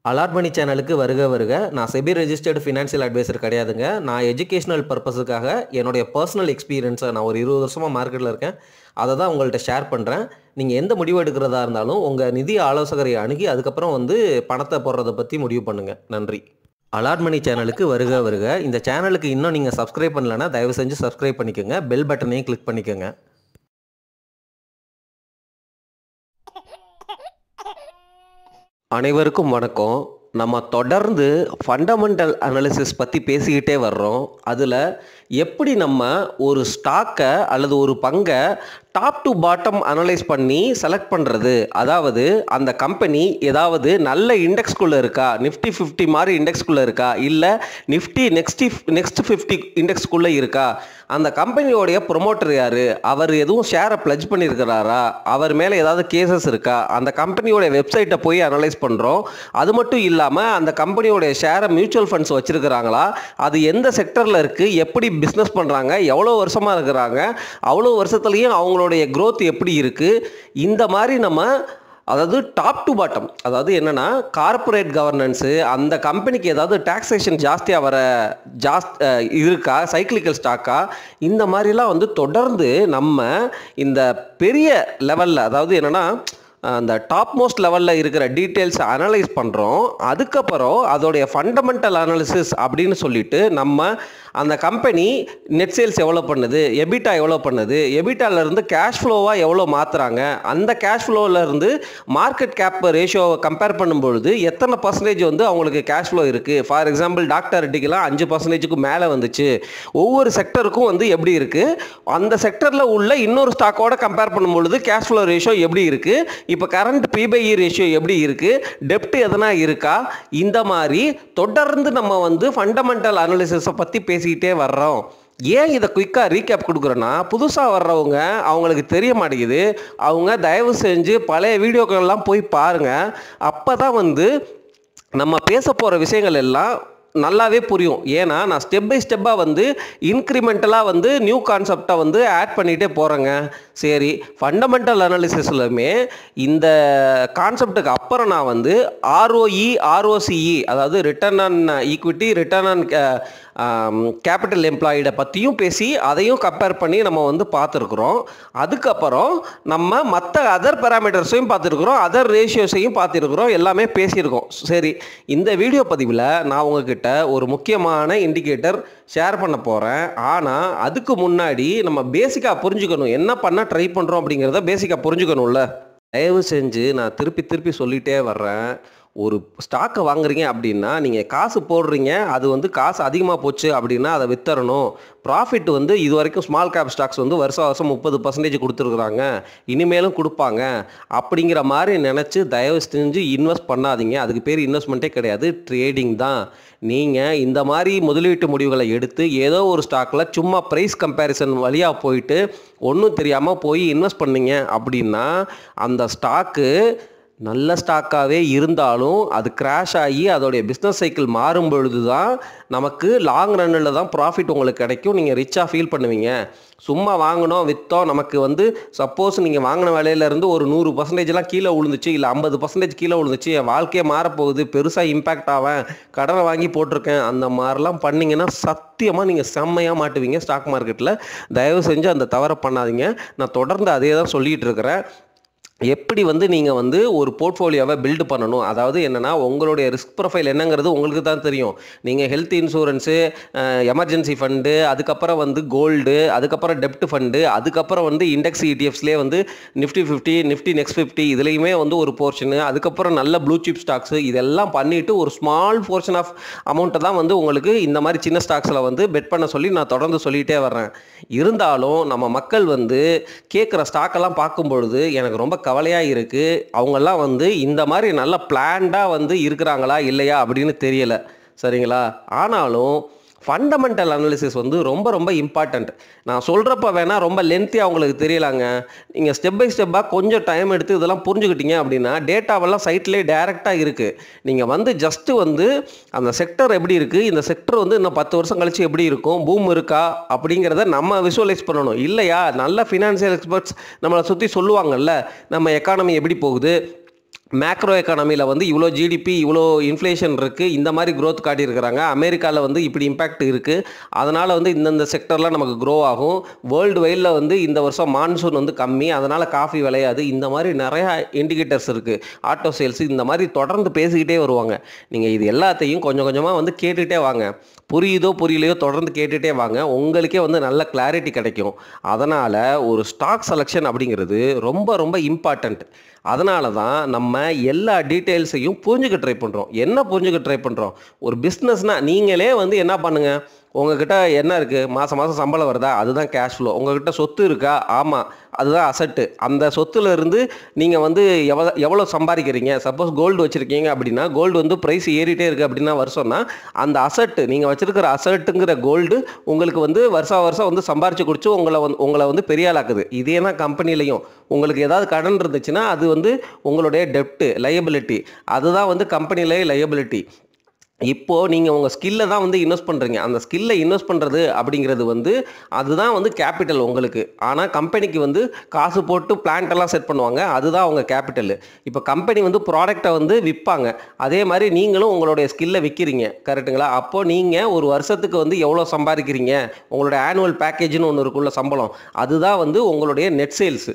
Alert சேனலுக்கு வருக வருக. நான் செபி ரெஜிஸ்டர்டு ஃபினான்ஷியல் அட்வைசர் கிடையாதுங்க. நான் எஜுகேஷனல் பர்பஸுக்காக என்னுடைய பர்சனல் எக்ஸ்பீரியன்ஸை நான் ஒரு 20 வருஷமாக மார்க்கெட்டில் இருக்கேன். அதை தான் உங்கள்கிட்ட ஷேர் பண்ணுறேன். நீங்கள் எந்த முடிவு எடுக்கிறதா இருந்தாலும் உங்கள் நிதி ஆலோசகரை அணுகி அதுக்கப்புறம் பணத்தை போடுறதை பற்றி முடிவு பண்ணுங்கள். நன்றி. அலார்ட் சேனலுக்கு வருக வருக. இந்த சேனலுக்கு இன்னும் நீங்கள் சப்ஸ்கிரைப் பண்ணலைன்னா தயவு செஞ்சு சப்ஸ்கிரைப் பண்ணிக்கோங்க. பெல் பட்டனையும் கிளிக் பண்ணிக்கோங்க. அனைவருக்கும் வணக்கம். நம்ம தொடர்ந்து ஃபண்டமெண்டல் அனாலிசிஸ் பற்றி பேசிக்கிட்டே வர்றோம். அதில் எப்படி நம்ம ஒரு ஸ்டாக்கை அல்லது ஒரு பங்கை டாப் டு பாட்டம் அனலைஸ் பண்ணி செலக்ட் பண்ணுறது, அதாவது அந்த கம்பெனி ஏதாவது நல்ல இண்டெக்ஸ்குள்ளே இருக்கா, நிஃப்டி 50 மாதிரி இண்டெக்ஸ்குள்ளே இருக்கா, இல்லை நிஃப்டி நெக்ஸ்ட் 50 இண்டெக்ஸ்குள்ளே இருக்கா, அந்த கம்பெனியோடைய ப்ரொமோட்டர் யார், அவர் எதுவும் ஷேரை ப்ளட்ஜ் பண்ணியிருக்கிறாரா, அவர் மேலே ஏதாவது கேசஸ் இருக்கா, அந்த கம்பெனியோடைய வெப்சைட்டை போய் அனலைஸ் பண்ணுறோம். அது மட்டும் இல்லாமல் அந்த கம்பெனியோடைய ஷேரை மியூச்சுவல் ஃபண்ட்ஸ் வச்சுருக்கிறாங்களா, அது எந்த செக்டரில் இருக்குது, எப்படி பிஸ்னஸ் பண்ணுறாங்க, எவ்வளோ வருஷமாக இருக்கிறாங்க, அவ்வளோ வருஷத்துலேயும் அவங்களுடைய growth எப்படி இருக்குது, இந்த மாதிரி நம்ம அதாவது டாப் டு பாட்டம், அதாவது என்னென்னா கார்ப்பரேட் கவர்னன்ஸு, அந்த கம்பெனிக்கு ஏதாவது டாக்ஸேஷன் ஜாஸ்தியாக இருக்கா, சைக்கிளிக்கல் ஸ்டாக்கா, இந்த மாதிரிலாம் தொடர்ந்து நம்ம இந்த பெரிய லெவலில், அதாவது என்னென்னா அந்த டாப் மோஸ்ட் லெவலில் இருக்கிற டீட்டெயில்ஸை அனலைஸ் பண்ணுறோம். அதுக்கப்புறம் அதோடைய ஃபண்டமெண்டல் அனாலிசிஸ் அப்படின்னு சொல்லிட்டு நம்ம அந்த கம்பெனி நெட் சேல்ஸ் எவ்வளோ பண்ணுது, எபிட்டா எவ்வளோ பண்ணுது, எபிட்டாலேருந்து கேஷ் ஃப்ளோவாக எவ்வளோ மாற்றுறாங்க, அந்த கேஷ் ஃப்ளோவிலேருந்து மார்க்கெட் கேப் ரேஷியோவை கம்பேர் பண்ணும்பொழுது எத்தனை பர்சன்டேஜ் அவங்களுக்கு கேஷ் ஃப்ளோ இருக்குது. ஃபார் எக்ஸாம்பிள் டாக்டர் ரெட்டிக்கெலாம் 5% மேலே வந்துச்சு. ஒவ்வொரு செக்டருக்கும் எப்படி இருக்குது, அந்த செக்டரில் உள்ள இன்னொரு ஸ்டாக்கோட கம்பேர் பண்ணும்பொழுது கேஷ் ஃப்ளோ ரேஷியோ எப்படி இருக்குது, இப்போ கரண்ட் P/E ரேஷியோ எப்படி இருக்குது, டெப்ட் எதனா இருக்கா, இந்த மாதிரி தொடர்ந்து நம்ம ஃபண்டமெண்டல் அனாலிசிஸை பற்றி பேசிக்கிட்டே வர்றோம். ஏன் இதை குயிக்காக ரீகேப் கொடுக்குறோன்னா, புதுசாக வர்றவங்க அவங்களுக்கு தெரிய மாட்டேங்குது. அவங்க தயவு செஞ்சு பழைய வீடியோக்கள்லாம் போய் பாருங்கள். அப்போ தான் நம்ம பேச போகிற விஷயங்கள் எல்லாம் நல்லாவே புரியும். ஏன்னா நான் ஸ்டெப் பை ஸ்டெப்பாக இன்க்ரிமெண்டலாக நியூ கான்செப்டை ஆட் பண்ணிகிட்டே போகிறேங்க. சரி, ஃபண்டமெண்டல் அனாலிசிஸ்லுமே இந்த கான்செப்டுக்கு அப்புறம் நான் ROE ROCE, அதாவது return on equity, return on capital எம்ப்ளாய்டை பற்றியும் பேசி அதையும் கம்பேர் பண்ணி நம்ம பார்த்துருக்குறோம். அதுக்கப்புறம் நம்ம மற்ற அதர் பேராமீட்டர்ஸையும் பார்த்துருக்குறோம், அதர் ரேஷியோஸையும் பார்த்துருக்குறோம், எல்லாமே பேசியிருக்கோம். சரி, இந்த வீடியோ பதிவில் நான் உங்ககிட்ட ஒரு முக்கியமான இண்டிகேட்டர் ஷேர் பண்ண போகிறேன். ஆனால் அதுக்கு முன்னாடி நம்ம பேசிக்காக புரிஞ்சுக்கணும், என்ன பண்ண ட்ரை பண்ணுறோம் அப்படிங்கிறத பேசிக்காக புரிஞ்சுக்கணும்ல. தயவு செஞ்சு நான் திருப்பி சொல்லிகிட்டே வர்றேன். ஒரு ஸ்டாக்கை வாங்குறீங்க அப்படின்னா நீங்கள் காசு போடுறீங்க, அது காசு அதிகமாக போச்சு அப்படின்னா அதை வித்தரணும். ப்ராஃபிட் இது வரைக்கும் ஸ்மால் கேப் ஸ்டாக்ஸ் வருஷம் 30% கொடுத்துருக்குறாங்க, இனிமேலும் கொடுப்பாங்க அப்படிங்கிற மாதிரி நினச்சி தயவு செஞ்சு இன்வெஸ்ட் பண்ணாதீங்க. அதுக்கு பேர் இன்வெஸ்ட்மெண்ட்டே கிடையாது, ட்ரேடிங் தான். நீங்கள் இந்த மாதிரி முதலீட்டு முடிவுகளை எடுத்து ஏதோ ஒரு ஸ்டாக்கில் சும்மா ப்ரைஸ் கம்பேரிசன் வழியாக போயிட்டு ஒன்றும் தெரியாமல் போய் இன்வெஸ்ட் பண்ணீங்க அப்படின்னா அந்த ஸ்டாக்கு நல்ல ஸ்டாக்காகவே இருந்தாலும் அது கிராஷ் ஆகி அதோடைய பிஸ்னஸ் சைக்கிள் மாறும் பொழுது தான் நமக்கு லாங் ரன்னில் தான் ப்ராஃபிட் உங்களுக்கு கிடைக்கும். நீங்கள் ரிச்சாக ஃபீல் பண்ணுவீங்க. சும்மா வாங்கினோம் விற்றோம், நமக்கு சப்போஸ் நீங்கள் வாங்கின விலையிலேருந்து ஒரு 100% கீழே விழுந்துச்சு, இல்லை 50% கீழே விழுந்துச்சு, என் வாழ்க்கையே மாறப்போகுது, பெருசாக இம்பேக்ட் ஆவேன், கடனை வாங்கி போட்டிருக்கேன், அந்த மாதிரிலாம் பண்ணிங்கன்னா சத்தியமாக நீங்கள் செம்மையாக மாட்டுவீங்க ஸ்டாக் மார்க்கெட்டில். தயவு செஞ்சு அந்த தவறை பண்ணாதீங்க. நான் தொடர்ந்து அதே தான் சொல்லிகிட்டு இருக்கிறேன். எப்படி நீங்கள் ஒரு போர்ட்ஃபோலியோவை பில்டு பண்ணணும், அதாவது என்னென்னா உங்களுடைய ரிஸ்க் ப்ரொஃபைல் என்னங்கிறது உங்களுக்கு தான் தெரியும். நீங்கள் ஹெல்த் இன்சூரன்ஸு, எமர்ஜென்சி ஃபண்டு, அதுக்கப்புறம் கோல்டு, அதுக்கப்புறம் டெப்ட் ஃபண்டு, அதுக்கப்புறம் இண்டெக்ஸ் ETFஸ்லேயே நிஃப்டி 50, நிஃப்டி நெக்ஸ்ட் 50 இதுலேயுமே ஒரு போர்ஷனு, அதுக்கப்புறம் நல்ல ப்ளூ சிப் ஸ்டாக்ஸு, இதெல்லாம் பண்ணிவிட்டு ஒரு ஸ்மால் போர்ஷன் ஆஃப் அமௌண்ட்டை தான் உங்களுக்கு இந்த மாதிரி சின்ன ஸ்டாக்ஸில் பெட் பண்ண சொல்லி நான் தொடர்ந்து சொல்லிகிட்டே வர்றேன். இருந்தாலும் நம்ம மக்கள் கேட்குற ஸ்டாக்கெல்லாம் பார்க்கும்பொழுது எனக்கு ரொம்ப கவலையாக இருக்குது. அவங்கெல்லாம் இந்த மாதிரி நல்ல பிளான்டாக இருக்கிறாங்களா இல்லையா அப்படின்னு தெரியலை. சரிங்களா? ஆனாலும் ஃபண்டமெண்டல் அனாலிசிஸ் ரொம்ப இம்பார்ட்டண்ட். நான் சொல்கிறப்ப வேணால் ரொம்ப லென்த்தியாக அவங்களுக்கு தெரியலாங்க. நீங்கள் ஸ்டெப் பை ஸ்டெப்பாக கொஞ்சம் டைம் எடுத்து இதெல்லாம் புரிஞ்சுக்கிட்டீங்க அப்படின்னா டேட்டாவெல்லாம் சைட்லேயே டேரெக்டாக இருக்குது. நீங்கள் ஜஸ்ட்டு அந்த செக்டர் எப்படி இருக்குது, இந்த செக்டர் இன்னும் 10 வருஷம் கழிச்சு எப்படி இருக்கும், பூம் இருக்கா அப்படிங்கிறத நம்ம விஷுவலைஸ் பண்ணணும். இல்லையா, நல்ல ஃபினான்ஷியல் எக்ஸ்பர்ட்ஸ் நம்மளை சுற்றி சொல்லுவாங்கல்ல, நம்ம எக்கானமி எப்படி போகுது, மேக்ரோ எக்கானமியில் வந்து இவ்வளோ ஜிடிபி இவ்வளோ இன்ஃப்ளேஷன் இருக்குது, இந்த மாதிரி க்ரோத் காட்டியிருக்கிறாங்க. அமெரிக்காவில் வந்து இப்படி இம்பேக்ட் இருக்குது, அதனால் வந்து இந்தந்த செக்டரில் நமக்கு க்ரோ ஆகும். வேர்ல்டு வைடில் வந்து இந்த வருஷம் மான்சூன் வந்து கம்மி, அதனால் காஃபி விளையாது. இந்த மாதிரி நிறையா இண்டிகேட்டர்ஸ் இருக்குது. ஆட்டோ சேல்ஸ் இந்த மாதிரி தொடர்ந்து பேசிக்கிட்டே வருவாங்க. நீங்கள் இது எல்லாத்தையும் கொஞ்சம் கொஞ்சமாக வந்து கேட்டுகிட்டே வாங்க. புரியுதோ புரியலையோ தொடர்ந்து கேட்டுகிட்டே வாங்க. உங்களுக்கே வந்து நல்ல கிளாரிட்டி கிடைக்கும். அதனால் ஒரு ஸ்டாக் செலெக்ஷன் அப்படிங்கிறது ரொம்ப ரொம்ப இம்பார்ட்டண்ட். அதனால தான் நம்ம எல்லா டீட்டெயில்ஸையும் புரிஞ்சுக்க ட்ரை பண்ணுறோம். என்ன புரிஞ்சுக்க ட்ரை பண்ணுறோம்? ஒரு பிஸ்னஸ்னால் நீங்களே வந்து என்ன பண்ணுங்கள், உங்ககிட்ட என்ன இருக்குது, மாதம் மாதம் சம்பளம் வருதா, அதுதான் கேஷ் ஃப்ளோ. உங்ககிட்ட சொத்து இருக்கா, ஆமாம், அதுதான் அசட்டு. அந்த சொத்துல இருந்து நீங்கள் வந்து எவ்வளோ சம்பாதிக்கிறீங்க. சப்போஸ் கோல்டு வச்சுருக்கீங்க அப்படின்னா, கோல்டு வந்து ப்ரைஸ் ஏறிட்டே இருக்குது அப்படின்னா வருஷம்னா, அந்த அசட்டு நீங்கள் வச்சுருக்கிற அசட்டுங்கிற கோல்டு உங்களுக்கு வந்து வருஷம் வந்து சம்பாரித்து குடிச்சு உங்களை வந்து பெரிய ஆளாக்குது. இதே தான் கம்பெனிலையும் உங்களுக்கு ஏதாவது கடன் இருந்துச்சுன்னா அது வந்து உங்களுடைய டெப்ட்டு, லையபிலிட்டி. அதுதான் வந்து கம்பெனிலே லையபிலிட்டி. இப்போது நீங்கள் உங்கள் ஸ்கில்லை தான் வந்து இன்வெஸ்ட் பண்ணுறீங்க. அந்த ஸ்கில்லை இன்வெஸ்ட் பண்ணுறது அப்படிங்கிறது வந்து அதுதான் வந்து கேபிட்டல் உங்களுக்கு. ஆனால் கம்பெனிக்கு வந்து காசு போட்டு பிளான்ட்டெல்லாம் செட் பண்ணுவாங்க, அதுதான் அவங்க கேபிட்டலு. இப்போ கம்பெனி வந்து ப்ராடக்டை வந்து விற்பாங்க, அதே மாதிரி நீங்களும் உங்களுடைய ஸ்கில்லை விற்கிறீங்க, கரெக்டுங்களா? அப்போது நீங்கள் ஒரு வருஷத்துக்கு வந்து எவ்வளோ சம்பாதிக்கிறீங்க, உங்களுடைய ஆனுவல் பேக்கேஜ்னு ஒன்று இருக்குள்ள சம்பளம், அதுதான் வந்து உங்களுடைய நெட் சேல்ஸு.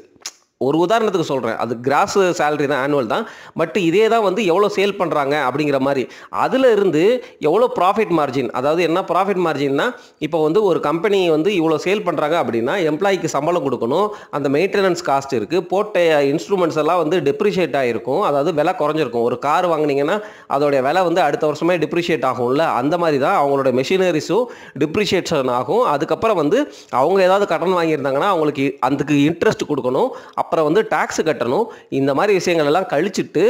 ஒரு உதாரணத்துக்கு சொல்கிறேன், அது கிராஸ் சேலரி தான், ஆனுவல் தான். பட் இதே தான் வந்து எவ்வளோ சேல் பண்ணுறாங்க அப்படிங்கிற மாதிரி, அதில் இருந்து எவ்வளோ ப்ராஃபிட் மார்ஜின். அதாவது என்ன ப்ராஃபிட் மார்ஜின்னா, இப்போ வந்து ஒரு கம்பெனி வந்து இவ்வளோ சேல் பண்ணுறாங்க அப்படின்னா எம்ப்ளாய்க்கு சம்பளம் கொடுக்கணும், அந்த மெயின்டெனன்ஸ் காஸ்ட் இருக்குது, போட்ட இன்ஸ்ட்ருமெண்ட்ஸ் எல்லாம் வந்து டெப்ரிஷியேட் ஆகிருக்கும், அதாவது விலை குறைஞ்சிருக்கும். ஒரு கார் வாங்கினீங்கன்னா அதோடைய விலை வந்து அடுத்த வருஷமே டிப்ரிஷியேட் ஆகும்ல, அந்த மாதிரி தான் அவங்களோட மெஷினரிஸும் டிப்ரிஷியேஷன் ஆகும். அதுக்கப்புறம் வந்து அவங்க ஏதாவது கடன் வாங்கியிருந்தாங்கன்னா அவங்களுக்கு அதுக்கு இன்ட்ரெஸ்ட் கொடுக்கணும், அப்புறம் வந்து டாக்ஸ் கட்டணும். இந்த மாதிரி விஷயங்கள் எல்லாம் கழிச்சிட்டு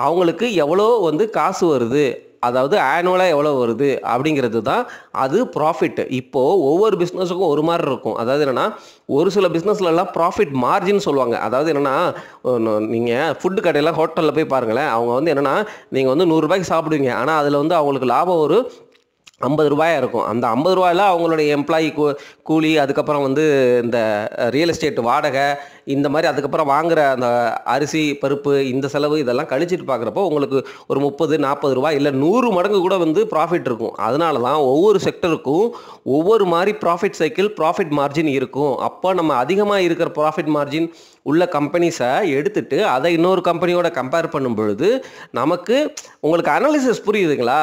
அவங்களுக்கு எவ்வளோ வந்து காசு வருது, அதாவது ஆனுவலாக எவ்வளோ வருது அப்படிங்கிறது தான் அது ப்ராஃபிட். இப்போது ஒவ்வொரு பிஸ்னஸுக்கும் ஒரு மாதிரி இருக்கும். அதாவது என்னென்னா, ஒரு சில பிஸ்னஸ்லலாம் ப்ராஃபிட் மார்ஜின் சொல்லுவாங்க. அதாவது என்னென்னா, நீங்கள் ஃபுட்டு கடையில் ஹோட்டலில் போய் பாருங்களேன், அவங்க வந்து என்னென்னா, நீங்கள் வந்து 100 ரூபாய்க்கு சாப்பிடுவீங்க, ஆனால் அதில் வந்து அவங்களுக்கு லாபம் ஒரு 50 ரூபாயா இருக்கும். அந்த 50 ரூபாயில் அவங்களுடைய எம்ப்ளாயி கூலி, அதுக்கப்புறம் வந்து இந்த ரியல் எஸ்டேட் வாடகை, இந்த மாதிரி அதுக்கப்புறம் வாங்குகிற அந்த அரிசி பருப்பு இந்த செலவு இதெல்லாம் கழிச்சிட்டு பார்க்குறப்போ உங்களுக்கு ஒரு 30-40 ரூபாய் இல்லை 100 மடங்கு கூட வந்து ப்ராஃபிட் இருக்கும். அதனால தான் ஒவ்வொரு செக்டருக்கும் ஒவ்வொரு மாதிரி ப்ராஃபிட் சைக்கிள், ப்ராஃபிட் மார்ஜின் இருக்கும். அப்போ நம்ம அதிகமாக இருக்கிற ப்ராஃபிட் மார்ஜின் உள்ள கம்பெனிஸை எடுத்துட்டு அதை இன்னொரு கம்பெனியோட கம்பேர் பண்ணும் பொழுது நமக்கு உங்களுக்கு அனாலிசிஸ் புரியுதுங்களா,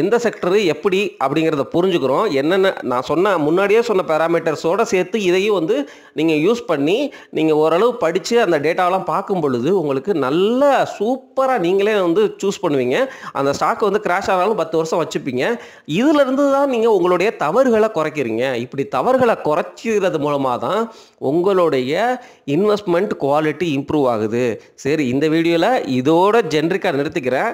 எந்த செக்டரு எப்படி அப்படிங்கிறத புரிஞ்சுக்கிறோம். என்னென்ன நான் முன்னாடியே சொன்ன பேராமீட்டர்ஸோடு சேர்த்து இதையும் வந்து நீங்கள் யூஸ் பண்ணி நீங்கள் ஓரளவு படித்து அந்த டேட்டாவெலாம் பார்க்கும் பொழுது உங்களுக்கு நல்ல சூப்பராக நீங்களே வந்து சூஸ் பண்ணுவீங்க. அந்த ஸ்டாக் வந்து கிராஷ் ஆனாலும் 10 வருஷம் வச்சுப்பீங்க. இதிலிருந்து தான் நீங்கள் உங்களுடைய தவறுகளை குறைக்கிறீங்க. இப்படி தவறுகளை குறைச்சிக்கிறது மூலமாக தான் உங்களுடைய இன்வெஸ்ட்மெண்ட் குவாலிட்டி இம்ப்ரூவ் ஆகுது. சரி, இந்த வீடியோவில் இதோட ஜென்ரிக்காக நிறுத்திக்கிறேன்.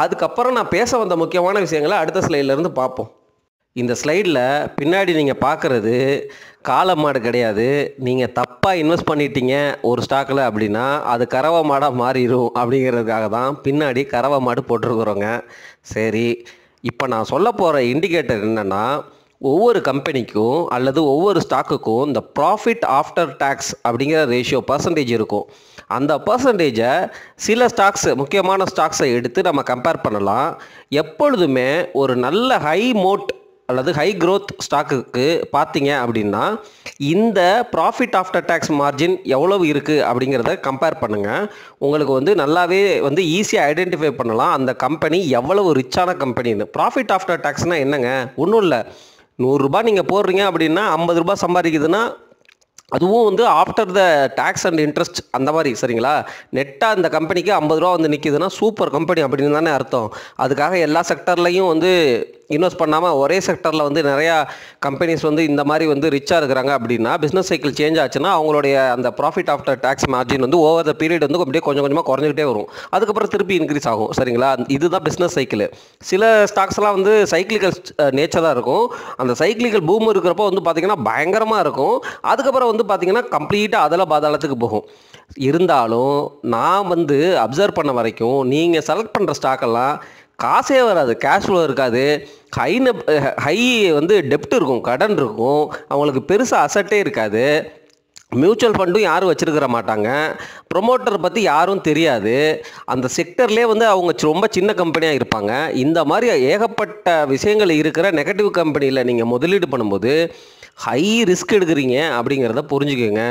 அதுக்கப்புறம் நான் பேச வந்த முக்கியமான விஷயங்களை அடுத்த ஸ்லைட்லேருந்து பார்ப்போம். இந்த ஸ்லைடில் பின்னாடி நீங்கள் பார்க்குறது காளை மாடு கிடையாது. நீங்கள் தப்பாக இன்வெஸ்ட் பண்ணிட்டீங்க ஒரு ஸ்டாக்கில் அப்படின்னா அது கறவை மாடாக மாறிடும் அப்படிங்கிறதுக்காக தான் பின்னாடி கறவை மாடு போட்டிருக்கிறோங்க. சரி, இப்போ நான் சொல்ல போகிற இண்டிகேட்டர் என்னென்னா, ஒவ்வொரு கம்பெனிக்கும் அல்லது ஒவ்வொரு ஸ்டாக்குக்கும் இந்த ப்ராஃபிட் ஆஃப்டர் டேக்ஸ் அப்படிங்கிற ரேஷியோ பர்சன்டேஜ் இருக்கும். அந்த பர்சன்டேஜை சில ஸ்டாக்ஸ், முக்கியமான ஸ்டாக்ஸை எடுத்து நம்ம கம்பேர் பண்ணலாம். எப்பொழுதுமே ஒரு நல்ல ஹை மோட் அல்லது ஹை க்ரோத் ஸ்டாக்குக்கு பார்த்தீங்க அப்படின்னா இந்த ப்ராஃபிட் ஆஃப்டர் டேக்ஸ் மார்ஜின் எவ்வளவு இருக்குது அப்படிங்கிறத கம்பேர் பண்ணுங்கள். உங்களுக்கு வந்து நல்லாவே வந்து ஈஸியாக ஐடென்டிஃபை பண்ணலாம் அந்த கம்பெனி எவ்வளவு ரிச்சான கம்பெனின்னு. ப்ராஃபிட் ஆஃப்டர் டேக்ஸ்னால் என்னங்க, ஒன்றும் இல்லை, 100 ரூபாய் நீங்கள் போடுறீங்க அப்படின்னா 50 ரூபாய் சம்பாதிக்குதுன்னா அதுவும் வந்து after the tax and interest அந்த மாதிரி, சரிங்களா? நெட்டாக அந்த கம்பெனிக்கு 50 ரூபா வந்து நிற்கிதுன்னா சூப்பர் கம்பெனி அப்படின்னு தானே அர்த்தம். அதுக்காக எல்லா செக்டர்லையும் வந்து இன்வெஸ்ட் பண்ணாமல் ஒரே செக்டரில் வந்து நிறையா கம்பெனிஸ் வந்து இந்த மாதிரி வந்து ரிச்சாக இருக்கிறாங்க அப்படின்னா பிஸ்னஸ் சைக்கிள் சேஞ்ச் ஆச்சுன்னா அவங்களுடைய அந்த ப்ராஃபிட் ஆஃப்டர் டேக்ஸ் மார்ஜின் வந்து ஓவர் த பீரியட் வந்து அப்படியே கொஞ்சம் கொஞ்சமாக குறைஞ்சிக்கிட்டே வரும். அதுக்கப்புறம் திருப்பி இன்க்ரீஸ் ஆகும், சரிங்களா? இதுதான் பிஸ்னஸ் சைக்கிள். சில ஸ்டாக்ஸ்லாம் வந்து சைக்கிளிக்கல் நேச்சர் தான் இருக்கும். அந்த சைக்கிளிக்கல் பூம் இருக்கிறப்போ வந்து பார்த்திங்கன்னா பயங்கரமாக இருக்கும். அதுக்கப்புறம் வந்து பார்த்திங்கன்னா கம்ப்ளீட்டாக அதில் பாதாளத்துக்கு போகும். இருந்தாலும் நான் வந்து அப்சர்வ் பண்ண வரைக்கும் நீங்கள் செலக்ட் பண்ணுற ஸ்டாக்கெல்லாம் காசே வராது, கேஷ் ஃப்ளோ இருக்காது, ஹை வந்து டெப்ட் இருக்கும், கடன் இருக்கும், அவங்களுக்கு பெருசாக அசட்டே இருக்காது. மியூச்சுவல் ஃபண்டும் யாரும் வச்சுருக்கிற மாட்டாங்க. ப்ரொமோட்டர் பற்றி யாரும் தெரியாது. அந்த செக்டர்லேயே வந்து அவங்க ரொம்ப சின்ன கம்பெனியாக இருப்பாங்க. இந்த மாதிரி ஏகப்பட்ட விஷயங்கள் இருக்கிற நெகட்டிவ் கம்பெனியில் நீங்கள் முதலீடு பண்ணும்போது ஹை ரிஸ்க் எடுக்கிறீங்க அப்படிங்கிறத புரிஞ்சுக்கோங்க.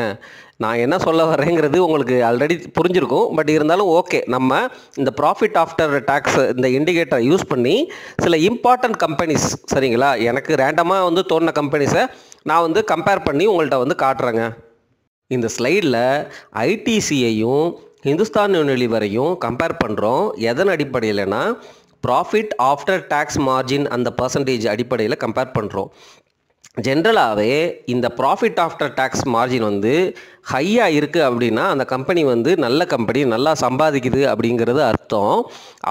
நான் என்ன சொல்ல வரேங்கிறது உங்களுக்கு ஆல்ரெடி புரிஞ்சிருக்கும். பட் இருந்தாலும் ஓகே, நம்ம இந்த ப்ராஃபிட் ஆஃப்டர் டேக்ஸ் இந்த இண்டிகேட்டரை யூஸ் பண்ணி சில இம்பார்ட்டன்ட் கம்பெனிஸ், சரிங்களா, எனக்கு ரேண்டமாக வந்து தோணுன கம்பெனிஸை நான் வந்து கம்பேர் பண்ணி உங்கள்கிட்ட வந்து காட்டுறேங்க. இந்த ஸ்லைடில் ஐடிசியையும் ஹிந்துஸ்தான் யூனிலிவரையும் கம்பேர் பண்ணுறோம். எதன் அடிப்படையில்னா ப்ராஃபிட் ஆஃப்டர் டேக்ஸ் மார்ஜின் அந்த பர்சன்டேஜ் அடிப்படையில் கம்பேர் பண்ணுறோம். ஜென்ரலாகவே இந்த ப்ராஃபிட் ஆஃப்டர் டேக்ஸ் மார்ஜின் வந்து ஹையாக இருக்குது அப்படின்னா அந்த கம்பெனி வந்து நல்ல கம்பெனி, நல்லா சம்பாதிக்குது அப்படிங்கிறது அர்த்தம்.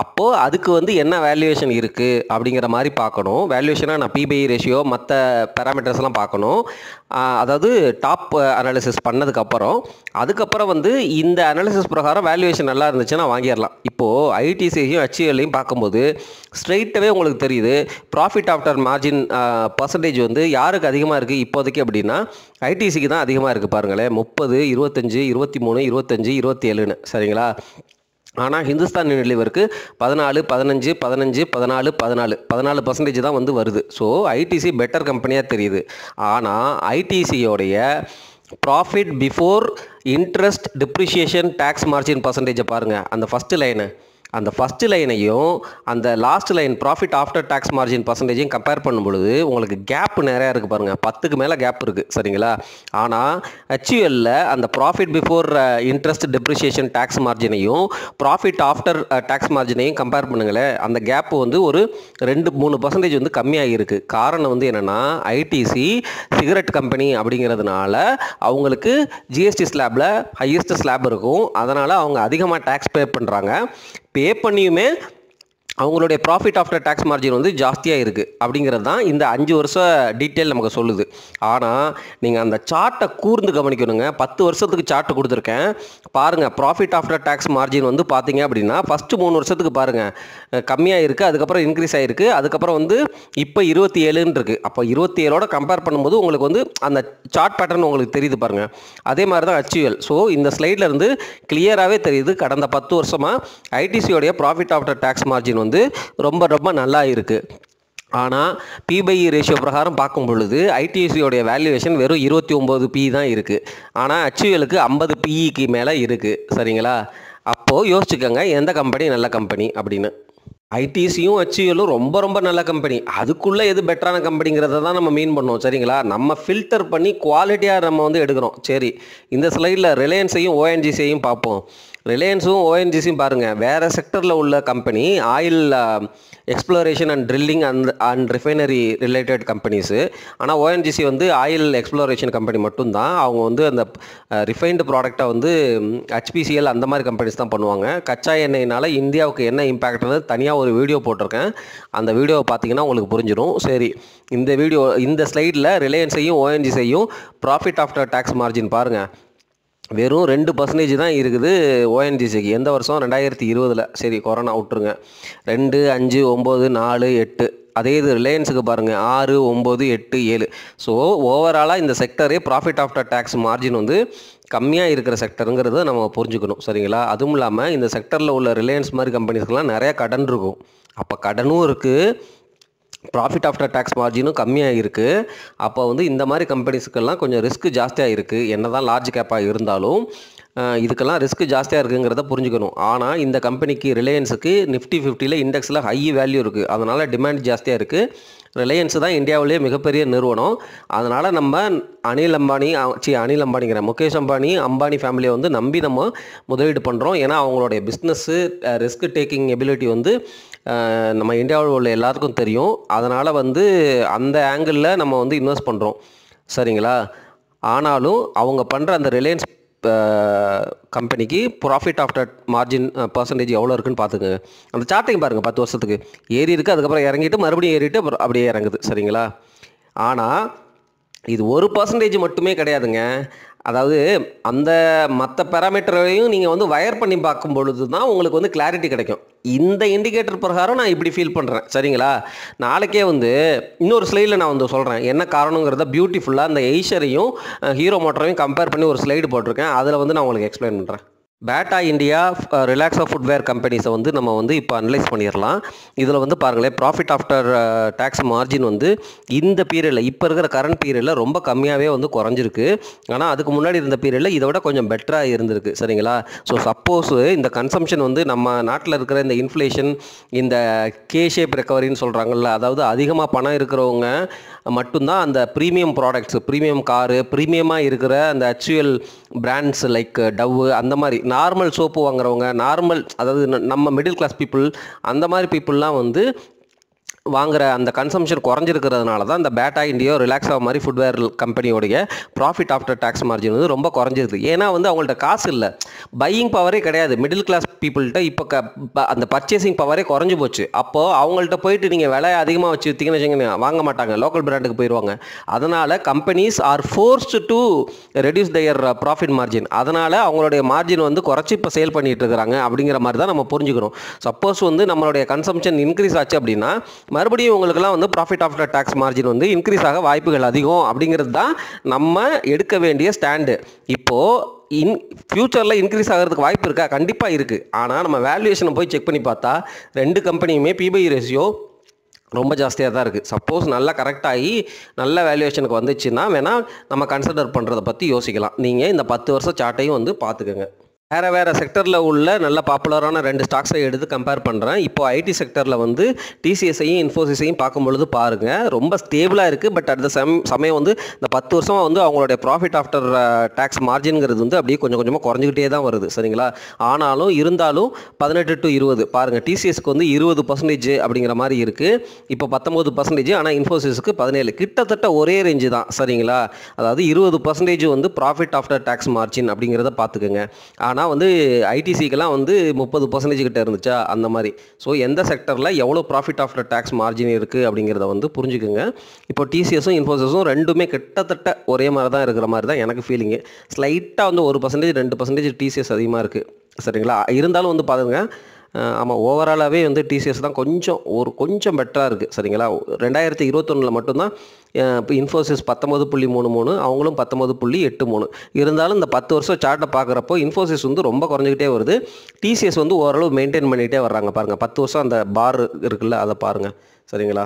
அப்போது அதுக்கு வந்து என்ன வேல்யூவேஷன் இருக்குது அப்படிங்கிற மாதிரி பார்க்கணும். வேல்யூவேஷனாக நான் பிபிஐ ரேஷியோ மற்ற பேராமீட்டர்ஸ்லாம் பார்க்கணும். அதாவது டாப் அனாலிசிஸ் பண்ணதுக்கப்புறம் அதுக்கப்புறம் வந்து இந்த அனாலிசிஸ் பிரகாரம் வேல்யூவேஷன் நல்லா இருந்துச்சுன்னா வாங்கிடலாம். இப்போது ஐடிசியையும் ஹெச்யூஎல்லையும் பார்க்கும்போது ஸ்ட்ரெயிட்டாகவே உங்களுக்கு தெரியுது ப்ராஃபிட் ஆஃப்டர் மார்ஜின் பர்சன்டேஜ் வந்து யாருக்கு அதிகமாக இருக்குது இப்போதைக்கு அப்படின்னா ஐடிசிக்கு தான் அதிகமாக இருக்குது. பாருங்களேன், 30, 25, 23, 25, 27ன்னு, சரிங்களா. ஆனால் ஹிந்துஸ்தான் யூனிலிவருக்கு 14, 15, 15, 14, 14% தான் வந்து வருது. ஸோ ஐடிசி பெட்டர் கம்பெனியாக தெரியுது. ஆனால் ஐடிசியோடைய profit before interest depreciation tax margin பர்சன்டேஜை பாருங்கள். அந்த ஃபஸ்ட்டு லைனு, அந்த ஃபஸ்ட்டு லைனையும் அந்த last line profit after tax margin பர்சன்டேஜையும் கம்பேர் பண்ணும் பொழுது உங்களுக்கு கேப் நிறையா இருக்குது பாருங்கள். 10க்கு மேலே கேப் இருக்குது, சரிங்களா. ஆனால் ஹெச்யூஎல்ல அந்த profit before interest depreciation tax மார்ஜினையும் ப்ராஃபிட் ஆஃப்டர் டேக்ஸ் மார்ஜினையும் கம்பேர் பண்ணுங்களேன், அந்த கேப் வந்து ஒரு 2-3% வந்து கம்மியாக இருக்குது. காரணம் வந்து என்னென்னா ஐடிசி சிகரெட் கம்பெனி அப்படிங்கிறதுனால அவங்களுக்கு ஜிஎஸ்டி ஸ்லாபில் ஹையஸ்ட் ஸ்லாப் இருக்கும். அதனால் அவங்க அதிகமாக டேக்ஸ் பே பண்ணுறாங்க. பே பண்ணியுமே அவங்களுடைய ப்ராஃபிட் ஆஃப்டர் டேக்ஸ் மார்ஜின் வந்து ஜாஸ்தியாக இருக்குது அப்படிங்கிறது தான் இந்த 5 வருஷம் டீட்டெயில் நமக்கு சொல்லுது. ஆனால் நீங்கள் அந்த சார்ட்டை கூர்ந்து கவனிக்கணுங்க. 10 வருஷத்துக்கு சார்ட்டு கொடுத்துருக்கேன் பாருங்கள். ப்ராஃபிட் ஆஃப்டர் டேக்ஸ் மார்ஜின் வந்து பார்த்தீங்க அப்படின்னா ஃபஸ்ட்டு 3 வருஷத்துக்கு பாருங்கள் கம்மியாக இருக்குது, அதுக்கப்புறம் இன்க்ரீஸ் ஆகிருக்கு, அதுக்கப்புறம் வந்து இப்போ 27ன்னு இருக்குது. அப்போ 27ஓட கம்பேர் பண்ணும்போது உங்களுக்கு வந்து அந்த சார்ட் பேட்டர்ன் உங்களுக்கு தெரியுது பாருங்கள். அதே மாதிரி தான் ஹெச்யூஎல். ஸோ இந்த ஸ்லைடில் இருந்து கிளியராகவே தெரியுது கடந்த 10 வருஷமாக ஐடிசியோடைய ப்ராஃபிட் ஆஃப்டர் டேக்ஸ் மார்ஜின் வந்து ரொம்ப ரொம்ப நல்லா இருக்குது. ஆனால் பிபை ரேஷியோ பிரகாரம் பார்க்கும் பொழுது ஐடிசியோடைய வேல்யூவேஷன் வெறும் 29 பி தான் இருக்குது. ஆனால் ஹெச்யூஎலுக்கு 50 பிஇக்கு மேலே இருக்குது, சரிங்களா. அப்போது யோசிச்சுக்கோங்க எந்த கம்பெனி நல்ல கம்பெனி அப்படின்னு. ஐடிசியும் ஹெச்யூஎல்லும் ரொம்ப ரொம்ப நல்ல கம்பெனி. அதுக்குள்ளே எது பெட்டரான கம்பெனிங்கிறத தான் நம்ம மீன் பண்ணோம், சரிங்களா. நம்ம ஃபில்டர் பண்ணி குவாலிட்டியாக நம்ம வந்து எடுக்கிறோம். சரி, இந்த ஸ்லைடில் ரிலையன்ஸையும் ஓஎன்ஜிசியையும் பார்ப்போம். ரிலையன்ஸும் ஓஎன்ஜிசியும் பாருங்கள், வேறு செக்டரில் உள்ள company, oil exploration and drilling and refinery related companies. ஆனால் ஓஎன்ஜிசி வந்து ஆயில் எக்ஸ்ப்ளோரேஷன் கம்பெனி மட்டும்தான். அவங்க வந்து அந்த ரிஃபைன்டு ப்ராடக்டை வந்து ஹெச்பிசிஎல் அந்த மாதிரி கம்பெனிஸ் தான் பண்ணுவாங்க. கச்சா எண்ணெயினால் இந்தியாவுக்கு என்ன இம்பேக்ட்னு தனியாக ஒரு வீடியோ போட்டிருக்கேன். அந்த வீடியோவை பார்த்தீங்கன்னா உங்களுக்கு புரிஞ்சிடும். சரி, இந்த ஸ்லைடில் ரிலையன்ஸையும் ஓஎன்ஜிசியையும் ப்ராஃபிட் ஆஃப்டர் டேக்ஸ் மார்ஜின் பாருங்கள். வெறும் 2% தான் இருக்குது ஓஎன்ஜிசிக்கு. எந்த வருஷம்? 2020. சரி, கொரோனா விட்டுருங்க. 2, 5, 9, 4, 8. அதே இது ரிலையன்ஸுக்கு பாருங்கள் 6, 9, 8, 7. ஸோ ஓவராலாக இந்த செக்டரே ப்ராஃபிட் ஆஃப்டர் டேக்ஸ் மார்ஜின் வந்து கம்மியாக இருக்கிற செக்டருங்கிறத நம்ம புரிஞ்சுக்கணும், சரிங்களா. அதுவும் இல்லாமல் இந்த செக்டரில் உள்ள ரிலையன்ஸ் மாதிரி கம்பெனிஸ்க்கெலாம் நிறையா கடன் இருக்கும். அப்போ கடனும் இருக்குது, ப்ராஃபிட் ஆஃப்டர் டேக்ஸ் மார்ஜினும் கம்மியாக இருக்குது. அப்போ வந்து இந்த மாதிரி கம்பெனிஸுக்கெல்லாம் கொஞ்சம் ரிஸ்க் ஜாஸ்தியாக இருக்குது. என்ன தான் லார்ஜ் கேப்பாக இருந்தாலும் இதுக்கெல்லாம் ரிஸ்க் ஜாஸ்தியாக இருக்குங்கிறத புரிஞ்சுக்கணும். ஆனால் இந்த கம்பெனிக்கு ரிலையன்ஸுக்கு நிஃப்டி 50ல் இண்டெக்ஸில் ஹை வேல்யூ இருக்குது. அதனால் டிமாண்ட் ஜாஸ்தியாக இருக்குது. ரிலையன்ஸ் தான் இந்தியாவிலேயே மிகப்பெரிய நிறுவனம். அதனால் நம்ம அனில் அம்பானிங்கிற முகேஷ் அம்பானி ஃபேமிலியை வந்து நம்பி நம்ம முதலீடு பண்ணுறோம். ஏன்னா அவங்களுடைய பிஸ்னஸ்ஸு ரிஸ்க் டேக்கிங் எபிலிட்டி வந்து நம்ம இந்தியாவில் உள்ள எல்லாத்துக்கும் தெரியும். அதனால் வந்து அந்த ஆங்கிளில் நம்ம வந்து இன்வெஸ்ட் பண்ணுறோம், சரிங்களா. ஆனாலும் அவங்க பண்ணுற அந்த ரிலையன்ஸ் கம்பெனிக்கு ப்ராஃபிட் ஆஃப்டர் மார்ஜின் பர்சன்டேஜ் எவ்வளோ இருக்குன்னு பார்த்துக்கோங்க. அந்த சார்ட்டையும் பாருங்கள். 10 வருஷத்துக்கு ஏறி இருக்குது, அதுக்கப்புறம் இறங்கிட்டு மறுபடியும் ஏறிட்டு அப்படியே இறங்குது, சரிங்களா. ஆனால் இது 1% மட்டுமே கிடையாதுங்க. அதாவது அந்த மற்ற பேராமீட்டரையும் நீங்கள் வந்து வயர் பண்ணி பார்க்கும் பொழுது தான் உங்களுக்கு வந்து கிளாரிட்டி கிடைக்கும். இந்த இண்டிகேட்டர் பிரகாரம் நான் இப்படி ஃபீல் பண்ணுறேன், சரிங்களா? நாளைக்கே வந்து இன்னொரு ஸ்லைடில் நான் வந்து சொல்கிறேன் என்ன காரணங்கிறத பியூட்டிஃபுல்லாக அந்த எய்ஷரையும் ஹீரோ மோட்டரையும் கம்பேர் பண்ணி ஒரு ஸ்லைடு போட்டிருக்கேன். அதில் வந்து நான் உங்களுக்கு எக்ஸ்பிளைன் பண்ணுறேன். பேட்டா இந்தியா, ரிலாக்ஸா ஃபுட்வேர் கம்பெனிஸை வந்து நம்ம வந்து இப்போ அனலைஸ் பண்ணிடலாம். இதில் வந்து பாருங்களேன், ப்ராஃபிட் ஆஃப்டர் டேக்ஸ் மார்ஜின் வந்து இந்த பீரியடில், இப்போ இருக்கிற கரண்ட் பீரியடில் ரொம்ப கம்மியாகவே வந்து குறைஞ்சிருக்கு. ஆனால் அதுக்கு முன்னாடி இருந்த பீரியடில் இதை விட கொஞ்சம் பெட்டராக இருந்திருக்கு, சரிங்களா? ஸோ சப்போஸ் இந்த கன்சம்ஷன் வந்து நம்ம நாட்டில் இருக்கிற இந்த இன்ஃப்ளேஷன், இந்த கே ஷேப் ரெக்கவரின்னு சொல்கிறாங்கல்ல, அதாவது அதிகமாக பணம் இருக்கிறவங்க மட்டும்தான் அந்த ப்ரீமியம் ப்ராடக்ட்ஸ், ப்ரீமியம் காரு, ப்ரீமியமாக இருக்கிற அந்த HUL பிராண்ட்ஸ் லைக் டவ், அந்த மாதிரி நார்மல் சோப்பு வாங்குறவங்க, நார்மல் அதாவது நம்ம மிடில் கிளாஸ் பீப்புள், அந்த மாதிரி பீப்புளெலாம் வந்து வாங்குகிற அந்த கன்சம்ஷன் குறைஞ்சிருக்கிறதுனால தான் இந்த பேட்டா இண்டியா, ரிலாக்ஸா மாதிரி ஃபுட்வேர் கம்பெனியோடைய ப்ராஃபிட் ஆஃப்டர் டேக்ஸ் மார்ஜின் வந்து ரொம்ப குறைஞ்சிருக்கு. ஏன்னா வந்து அவங்கள்ட்ட காசு இல்லை, பையிங் பவரே கிடையாது. மிடில் கிளாஸ் பீப்புள்கிட்ட இப்போ அந்த பர்ச்சேசிங் பவரே குறைஞ்சி போச்சு. அப்போது அவங்கள்ட்ட போயிட்டு நீங்கள் விலை அதிகமாக வச்சு விற்றீங்கன்னு வச்சுக்கோங்க, வாங்க மாட்டாங்க, லோக்கல் பிராண்டுக்கு போயிடுவாங்க. அதனால் companies are forced to reduce their profit margin. அதனால் அவங்களுடைய மார்ஜின் வந்து குறைச்சி இப்போ சேல் பண்ணிகிட்டு இருக்கிறாங்க அப்படிங்கிற மாதிரி தான் நம்ம புரிஞ்சுக்கணும். சப்போஸ் வந்து நம்மளுடைய கன்சம்ஷன் இன்க்ரீஸ் ஆச்சு அப்படின்னா மறுபடியும் உங்களுக்குலாம் வந்து ப்ராஃபிட் ஆஃப்டர் டேக்ஸ் மார்ஜின் வந்து இன்க்ரீஸ் ஆக வாய்ப்புகள் அதிகம் அப்படிங்கிறது தான் நம்ம எடுக்க வேண்டிய ஸ்டாண்டு. இப்போது ஃப்யூச்சரில் இன்க்ரீஸ் ஆகிறதுக்கு வாய்ப்பு இருக்கா? கண்டிப்பாக இருக்குது. ஆனால் நம்ம வேல்யூவேஷனை போய் செக் பண்ணி பார்த்தா ரெண்டு கம்பெனியுமே PBI ரேஷியோ ரொம்ப ஜாஸ்தியாக தான் இருக்குது. சப்போஸ் நல்லா கரெக்டாகி நல்ல வேல்யூவேஷனுக்கு வந்துச்சுன்னா வேணால் நம்ம கன்சிடர் பண்ணுறதை பற்றி யோசிக்கலாம். நீங்கள் இந்த 10 வருஷம் சார்ட்டையும் வந்து பார்த்துக்கோங்க. வேறு செக்டரில் உள்ள நல்ல பாப்புலரான 2 ஸ்டாக்ஸை எடுத்து கம்பேர் பண்ணுறேன். இப்போது ஐடி செக்டரில் வந்து டிசிஎஸையும் இன்ஃபோசிஸையும் பார்க்கும்பொழுது பாருங்கள், ரொம்ப ஸ்டேபிளாக இருக்குது. பட் அட் த சமயம் வந்து இந்த 10 வருஷமாக வந்து அவங்களுடைய ப்ராஃபிட் ஆஃப்டர் டேக்ஸ் மார்ஜின்ங்கிறது வந்து அப்படியே கொஞ்சம் கொஞ்சமாக குறைஞ்சிக்கிட்டே தான் வருது, சரிங்களா? ஆனாலும் இருந்தாலும் 18 to 20 பாருங்கள், டிசிஎஸ்க்கு வந்து 20% அப்படிங்கிற மாதிரி இருக்குது. இப்போ 19%, ஆனால் இன்ஃபோசிஸுக்கு 17, கிட்டத்தட்ட ஒரே ரேஞ்சு தான், சரிங்களா? அதாவது 20% வந்து ப்ராஃபிட் ஆஃப்டர் டேக்ஸ் மார்ஜின் அப்படிங்கிறத பார்த்துக்குங்க. ஆனால் வந்து ஐடிசிக்கெல்லாம் வந்து 30% கிட்ட இருந்துச்சா, அந்த மாதிரி. ஸோ எந்த செக்டரில் எவ்வளோ ப்ராஃபிட் ஆஃப்டர் டேக்ஸ் மார்ஜின் இருக்குது அப்படிங்கிறத வந்து புரிஞ்சுக்குங்க. இப்போ டிசிஎஸும் இன்ஃபோசிஸும் ரெண்டுமே கிட்டத்தட்ட ஒரே மாதிரி தான் இருக்கிற மாதிரி தான் எனக்கு ஃபீலிங்கு. ஸ்லைட்டாக வந்து 1% 2% டிசிஎஸ் அதிகமாக இருக்குது, சரிங்களா? இருந்தாலும் வந்து பாருங்கள், ஆமாம், ஓவராலாகவே வந்து டிசிஎஸ் தான் கொஞ்சம் பெட்டராக இருக்குது, சரிங்களா? 2021 மட்டும்தான் இப்போ இன்ஃபோசிஸ் 19.33, அவங்களும் 19.83. இருந்தாலும் இந்த 10 வருஷம் சார்ட்டை பார்க்குறப்போ இன்ஃபோசிஸ் வந்து ரொம்ப குறைஞ்சிக்கிட்டே வருது. டிசிஎஸ் வந்து ஓரளவு மெயின்டைன் பண்ணிகிட்டே வர்றாங்க. பாருங்கள், 10 வருஷம் அந்த பார் இருக்குல்ல, அதை பாருங்கள், சரிங்களா?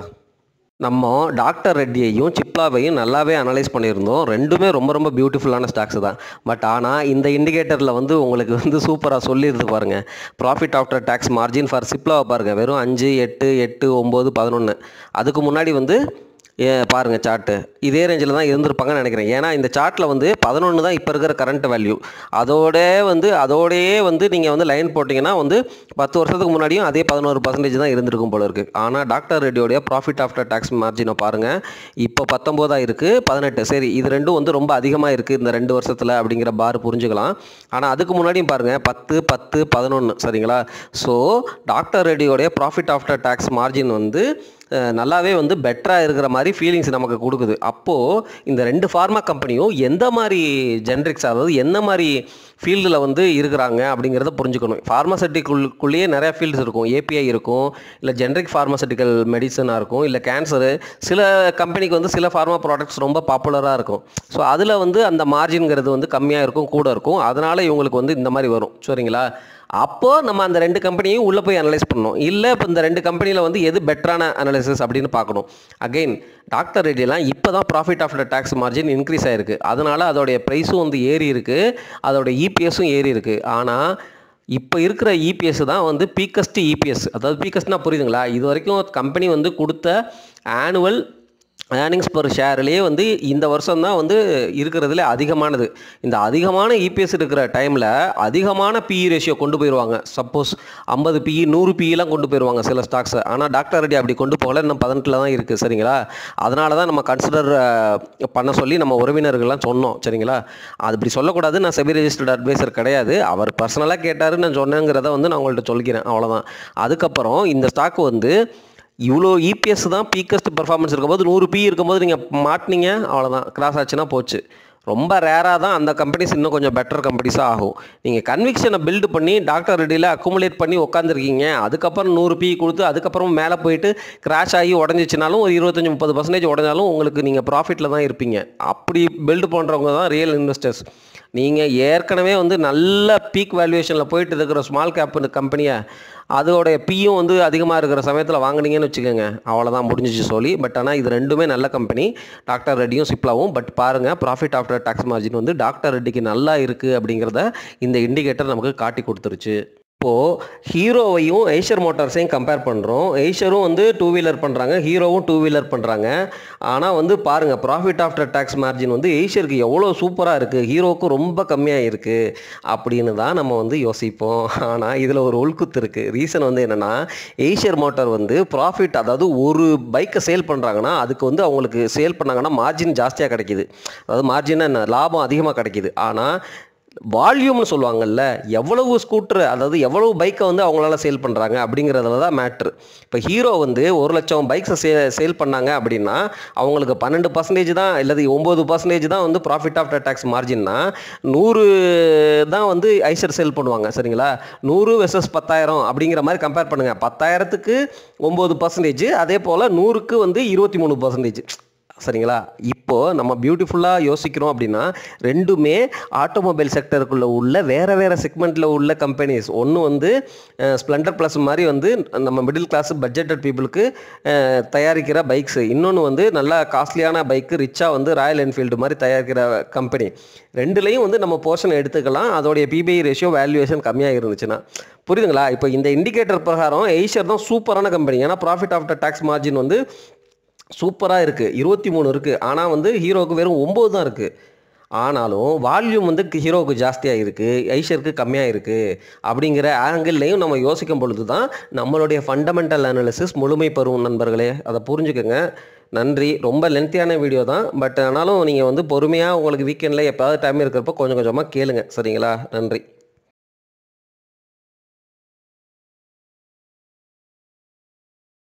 நம்ம டாக்டர் ரெட்டியையும் சிப்லாவையும் நல்லாவே அனலைஸ் பண்ணியிருந்தோம். ரெண்டுமே ரொம்ப பியூட்டிஃபுல்லான ஸ்டாக்ஸ் தான். பட் ஆனால் இந்த இண்டிகேட்டரில் வந்து உங்களுக்கு வந்து சூப்பராக சொல்லிடுது பாருங்கள். Profit after tax margin for சிப்லாவை பாருங்கள், வெறும் 5, 8, 8, 9, 11. அதுக்கு முன்னாடி வந்து பாருங்கள் சார்ட்டு இதே ரேஞ்சில் தான் இருந்திருப்பாங்கன்னு நினைக்கிறேன். ஏன்னா இந்த சார்ட்டில் வந்து 11 தான் இப்போ இருக்கிற கரண்ட் வேல்யூ. அதோடையே வந்து நீங்கள் வந்து லைன் போட்டிங்கன்னா வந்து 10 வருஷத்துக்கு முன்னாடியும் அதே 11% தான் இருந்திருக்கும் போல இருக்குது. ஆனால் டாக்டர் ரெட்டியோடைய ப்ராஃபிட் ஆஃப்டர் டேக்ஸ் மார்ஜினை பாருங்கள், இப்போ 19 இருக்குது, 18. சரி, இது ரெண்டும் வந்து ரொம்ப அதிகமாக இருக்குது இந்த 2 வருஷத்தில் அப்படிங்கிற பார் புரிஞ்சுக்கலாம். ஆனால் அதுக்கு முன்னாடியும் பாருங்கள் 10, 10, 11, சரிங்களா? ஸோ டாக்டர் ரெட்டியோடைய ப்ராஃபிட் ஆஃப்டர் டேக்ஸ் மார்ஜின் வந்து நல்லாவே வந்து பெட்டராக இருக்கிற மாதிரி ஃபீலிங்ஸ் நமக்கு கொடுக்குது. அப்போது இந்த 2 ஃபார்மா கம்பெனியும் எந்த மாதிரி ஜென்ரிக்ஸ், அதாவது என்ன மாதிரி ஃபீல்டில் வந்து இருக்கிறாங்க அப்படிங்கிறத புரிஞ்சுக்கணும். ஃபார்மாசூட்டிக்குள்ளேயே நிறையா ஃபீல்ட்ஸ் இருக்கும். ஏபிஐ இருக்கும், இல்லை ஜென்ரிக் ஃபார்மாசூட்டிக்கல் மெடிசனாக இருக்கும், இல்லை கேன்சரு. சில கம்பெனிக்கு வந்து சில ஃபார்மா ப்ராடக்ட்ஸ் ரொம்ப பாப்புலராக இருக்கும். ஸோ அதில் வந்து அந்த மார்ஜின்ங்கிறது வந்து கம்மியாக இருக்கும், கூட இருக்கும். அதனால் இவங்களுக்கு வந்து இந்த மாதிரி வரும், சரிங்களா? அப்போது நம்ம அந்த 2 கம்பெனியும் உள்ளே போய் அனலைஸ் பண்ணணும். இல்லை இப்போ இந்த 2 கம்பெனியில் வந்து எது பெட்டரான அனாலிசிஸ் அப்படின்னு பார்க்கணும். அகெயின் டாக்டர் ரெட்டிலாம் இப்போ தான் profit after tax margin increase ஆகிருக்கு. அதனால் அதோடைய ப்ரைஸும் வந்து ஏறி இருக்குது, அதோடைய இபிஎஸும் ஏறி இருக்குது. ஆனால் இப்போ இருக்கிற இபிஎஸ் தான் வந்து பீக்கஸ்ட் இபிஎஸ். அதாவது பீக்கஸ்ட்னா புரியுதுங்களா? இது வரைக்கும் கம்பெனி வந்து கொடுத்த ஆனுவல் ஏர்னிங்ஸ் பர் ஷேர்லேயே வந்து இந்த வருஷம் தான் வந்து இருக்கிறதுல அதிகமானது. இந்த அதிகமான இபிஎஸ் இருக்கிற டைமில் அதிகமான பிஇ ரேஷியோ கொண்டு போயிடுவாங்க. சப்போஸ் 50 பிஇ 100 பிஇலாம் கொண்டு போயிடுவாங்க சில ஸ்டாக்ஸை. ஆனால் டாக்டர் ரெட்டி அப்படி கொண்டு போகல, இன்னும் 18 தான் இருக்குது, சரிங்களா? அதனால தான் நம்ம கன்சிடர் பண்ண சொல்லி நம்ம உறவினர்கள்லாம் சொன்னோம், சரிங்களா? அது இப்படி சொல்லக்கூடாது, நான் செபி ரெஜிஸ்டர்ட் அட்வைசர் கிடையாது. அவர் பர்சனலாக கேட்டார், நான் சொன்னேங்கிறத வந்து நான் உங்கள்கிட்ட சொல்லிக்கிறேன், அவ்வளோதான். அதுக்கப்புறம் இந்த ஸ்டாக் வந்து இவ்வளோ இபிஎஸ் தான் பீக்கஸ்ட் பெர்ஃபார்மன்ஸ் இருக்கும்போது 100 பி இருக்கும்போது நீங்கள் மாட்டினீங்க, அவ்வளோதான், கிராஸ் ஆச்சுன்னா போச்சு. ரொம்ப ரேராக தான் அந்த கம்பெனிஸ் இன்னும் கொஞ்சம் பெட்டர் கம்பெனிஸாக ஆகும். நீங்கள் கன்விக்ஷனை பில்டு பண்ணி டாக்டர் ரெட்டியில் அக்குமுலேட் பண்ணி உட்காந்துருக்கீங்க, அதுக்கப்புறம் 100 பி கொடுத்து அதுக்கப்புறம் மேலே போயிட்டு கிராஷ் ஆகி உடஞ்சிச்சினாலும் ஒரு 25-30% உடஞ்சாலும் உங்களுக்கு நீங்கள் ப்ராஃபிட்டில் தான் இருப்பீங்க. அப்படி பில்டு பண்ணுறவங்க தான் ரியல் இன்வெஸ்டர்ஸ். நீங்கள் ஏற்கனவே வந்து நல்ல பீக் வேல்யூவேஷனில் போயிட்டு இருக்கிற ஸ்மால் கேப் கம்பெனியை அதோடைய பியும் வந்து அதிகமாக இருக்கிற சமயத்தில் வாங்கினீங்கன்னு வச்சுக்கோங்க, அவ்வளோதான், முடிஞ்சிச்சு சொல்லி. பட் ஆனால் இது ரெண்டுமே நல்ல கம்பெனி, டாக்டர் ரெட்டியும் சிப்லாவும். பட் பாருங்கள், ப்ராஃபிட் ஆஃப்டர் டாக்ஸ் மார்ஜின் வந்து டாக்டர் ரெட்டிக்கு நல்லா இருக்குது அப்படிங்கிறத இந்த இண்டிகேட்டர் நமக்கு காட்டி கொடுத்துருச்சு. இப்போது ஹீரோவையும் ஐஷர் மோட்டார்ஸையும் கம்பேர் பண்ணுறோம். ஐஷரும் வந்து 2 வீலர் பண்ணுறாங்க, ஹீரோவும் 2 வீலர் பண்ணுறாங்க. ஆனால் வந்து பாருங்கள், ப்ராஃபிட் ஆஃப்டர் டாக்ஸ் மார்ஜின் வந்து ஐஷருக்கு எவ்வளோ சூப்பராக இருக்குது, ஹீரோவுக்கு ரொம்ப கம்மியாக இருக்குது அப்படின்னு தான் நம்ம வந்து யோசிப்போம். ஆனால் இதில் ஒரு உள்குத்து இருக்குது. ரீசன் வந்து என்னென்னா, ஐஷர் மோட்டார் வந்து ப்ராஃபிட், அதாவது ஒரு பைக்கை சேல் பண்ணுறாங்கன்னா அதுக்கு வந்து அவங்களுக்கு சேல் பண்ணாங்கன்னா மார்ஜின் ஜாஸ்தியாக கிடைக்கிது, அதாவது மார்ஜின் என்ன, லாபம் அதிகமாக கிடைக்கிது. ஆனால் வால்யூம்னு சொல்லுவாங்கல்ல, எவ்வளவு ஸ்கூட்டர், அதாவது எவ்வளவு பைக்கை வந்து அவங்களால சேல் பண்ணுறாங்க அப்படிங்கிறதுல தான் மேட்ரு. இப்போ ஹீரோ வந்து 1,00,000 பைக்ஸை சேல் பண்ணாங்க அப்படின்னா அவங்களுக்கு 12% தான், இல்லது 9% தான் வந்து ப்ராஃபிட் ஆஃப்டர் டாக்ஸ் மார்ஜின்னா, 100 தான் வந்து ஐஷர் சேல் பண்ணுவாங்க. சரிங்களா, 100 வெர்சஸ் 10,000 அப்படிங்கிற மாதிரி கம்பேர் பண்ணுங்கள். 10,000க்கு 9%, அதே போல் 100க்கு வந்து 23%. சரிங்களா, இப்போது நம்ம பியூட்டிஃபுல்லாக யோசிக்கிறோம் அப்படின்னா ரெண்டுமே ஆட்டோமொபைல் செக்டருக்குள்ளே உள்ள வேறு வேறு செக்மெண்ட்டில் உள்ள கம்பெனிஸ். ஒன்று வந்து ஸ்ப்ளெண்டர் ப்ளஸ் மாதிரி வந்து நம்ம மிடில் கிளாஸ் பட்ஜெட்டட் பீப்புளுக்கு தயாரிக்கிற பைக்ஸு, இன்னொன்று வந்து நல்லா காஸ்ட்லியான பைக்கு ரிச்சாக வந்து ராயல் என்ஃபீல்டு மாதிரி தயாரிக்கிற கம்பெனி. ரெண்டுலேயும் வந்து நம்ம போர்ஷன் எடுத்துக்கலாம், அதோடைய பிபிஐ ரேஷியோ வேல்யூவேஷன் கம்மியாக இருந்துச்சுன்னா. புரியுதுங்களா? இப்போ இந்த இண்டிகேட்டர் பிரகாரம் ஐஷர் தான் சூப்பரான கம்பெனி. ஏன்னா ப்ராஃபிட் ஆஃப்டர் டாக்ஸ் மார்ஜின் வந்து சூப்பராக இருக்குது, 23 இருக்குது. ஆனால் வந்து ஹீரோவுக்கு வெறும் 9 தான் இருக்குது. ஆனாலும் வால்யூம் வந்து ஹீரோவுக்கு ஜாஸ்தியாக இருக்குது, ஐஷருக்கு கம்மியாக இருக்குது. அப்படிங்கிற ஆங்கிள்லையும் நம்ம யோசிக்கும் பொழுது தான் நம்மளுடைய ஃபண்டமெண்டல் அனாலிசிஸ் முழுமை பெறும் நண்பர்களே. அதை புரிஞ்சுக்கோங்க. நன்றி. ரொம்ப லென்த்தியான வீடியோ தான், பட் ஆனாலும் நீங்கள் வந்து பொறுமையாக உங்களுக்கு வீக்கெண்டில் எப்போயாவது டைம் இருக்கிறப்போ கொஞ்சம் கொஞ்சமாக கேளுங்க. சரிங்களா? நன்றி.